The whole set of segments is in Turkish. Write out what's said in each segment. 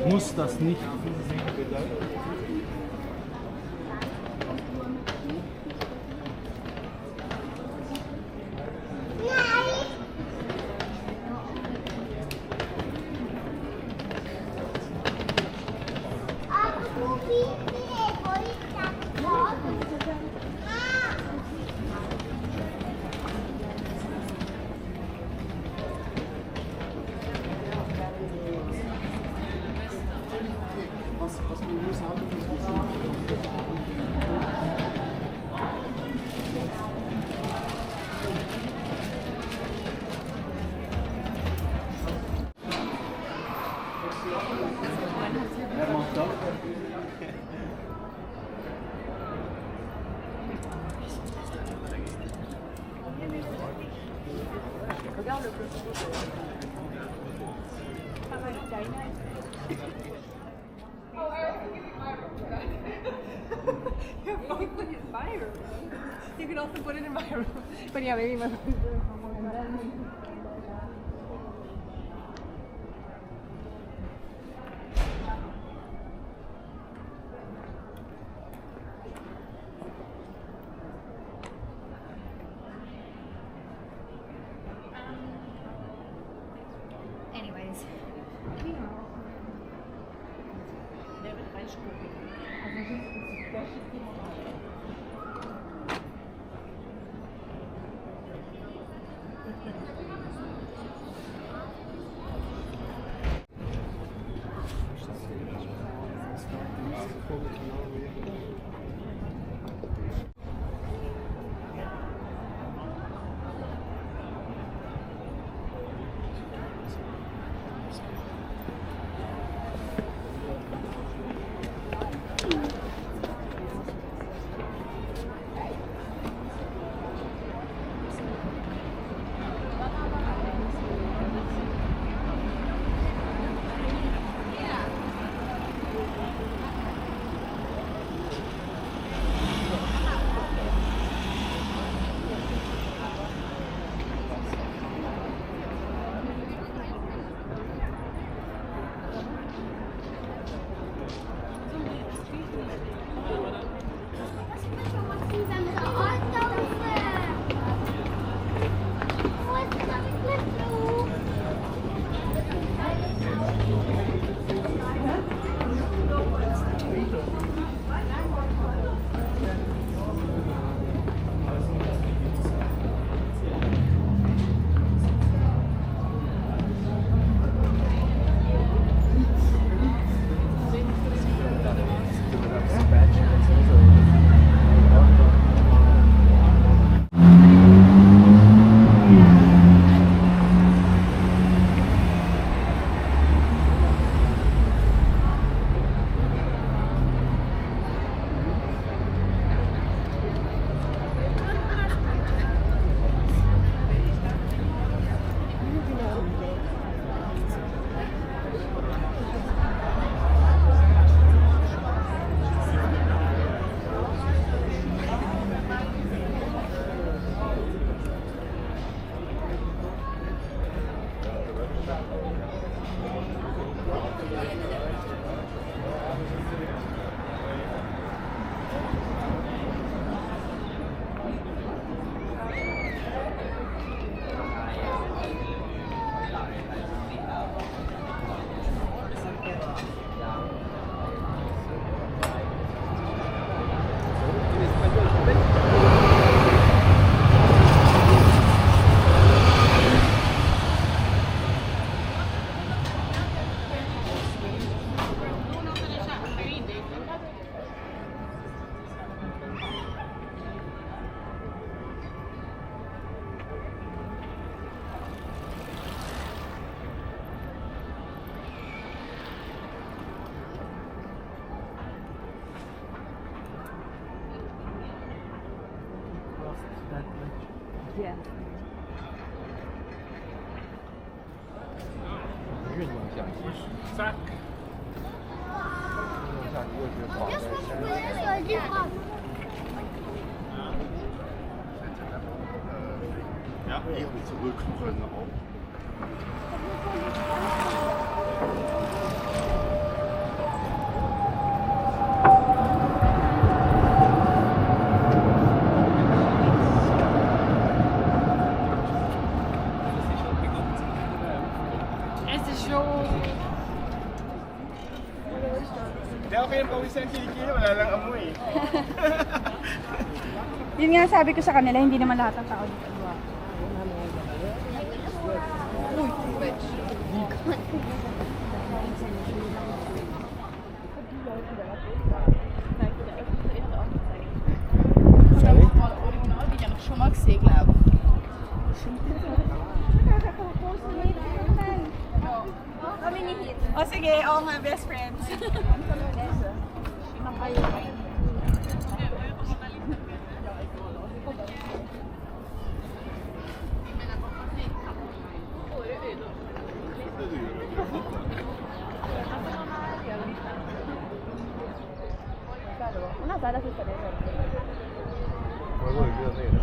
Muss das nicht. Regarde le Oh, Eric, give me my room for that. Your phone is my room. You can also put it in my room. But yeah, maybe my anyways. Yeah. 运动相机。三。运动相机又是绑在身上。Ja, even zurückrollen auch. Okay, pawisan si Iki, wala lang amoy. Yun nga sabi ko sa kanila, hindi naman lahat ng tao dito. Original bin jag schon mal gesehen, glaube ich. Oh, sige, all my best friends.我有热内的。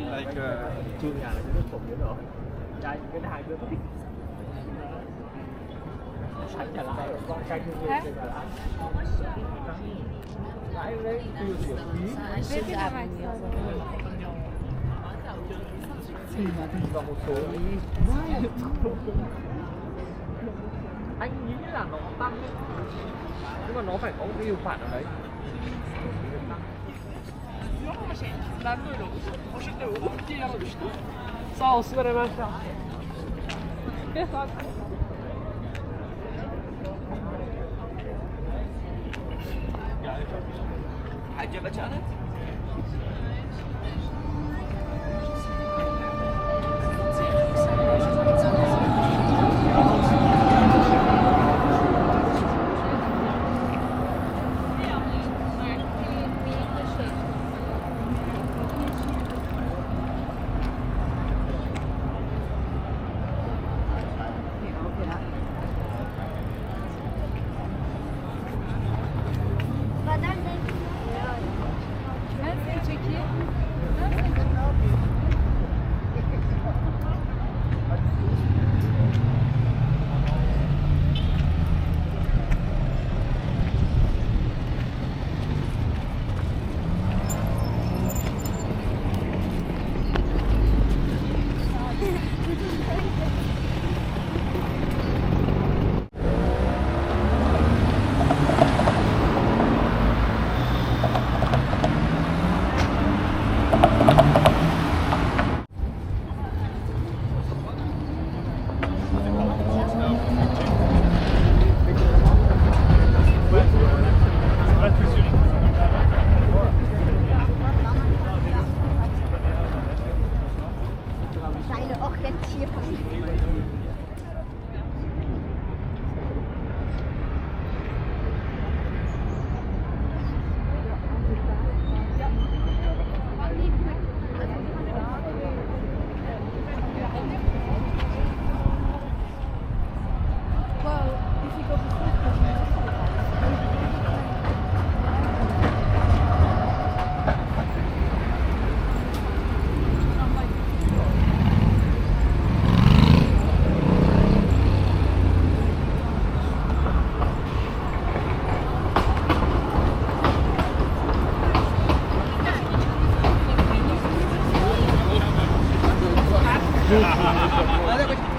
Like Chu nhà là cái nước phồng nữa rồi. Đây cái hai đứa thích. Sẵn trở lại con canh như vậy trở lại. Lại lấy tiêu tiểu phí. Và một số anh nghĩ là nó tăng ấy. Nhưng mà nó phải có một cái điều khoản ở đấy. Sağ ol, sigara ben şu an. حاجة بجانب؟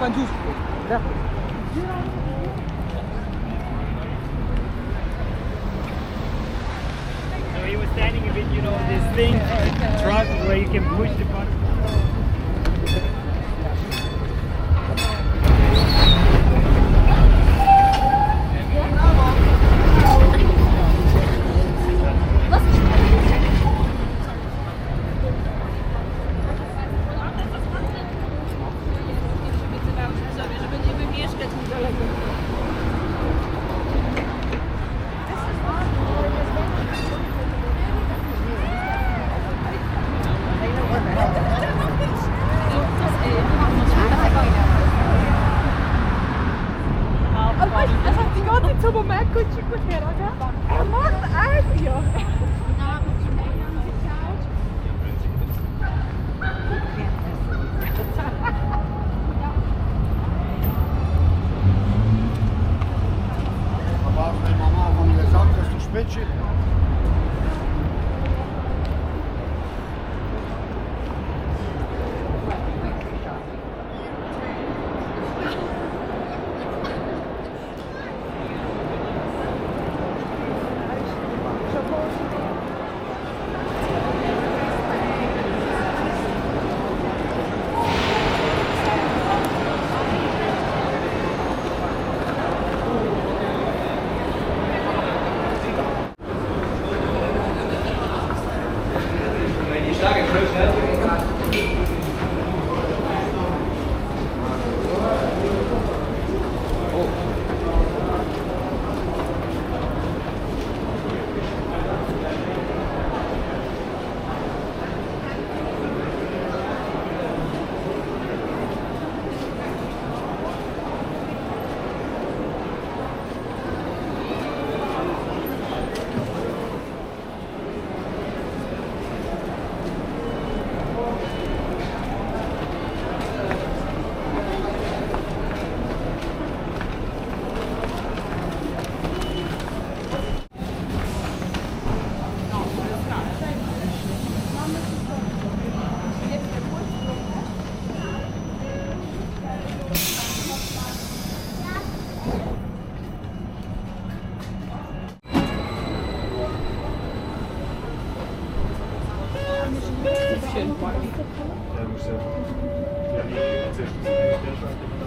giusto. So he was standing a bit, you know, this thing, truck where you can push the button. Że będziemy mieszkać niedaleko. Hij zegt die ganze Zeit, wo man gut gut her, oder? Er macht einfach, ja. Maar mijn mama van de zak is een spitsje. Schön, Ja, moest even. Ja, die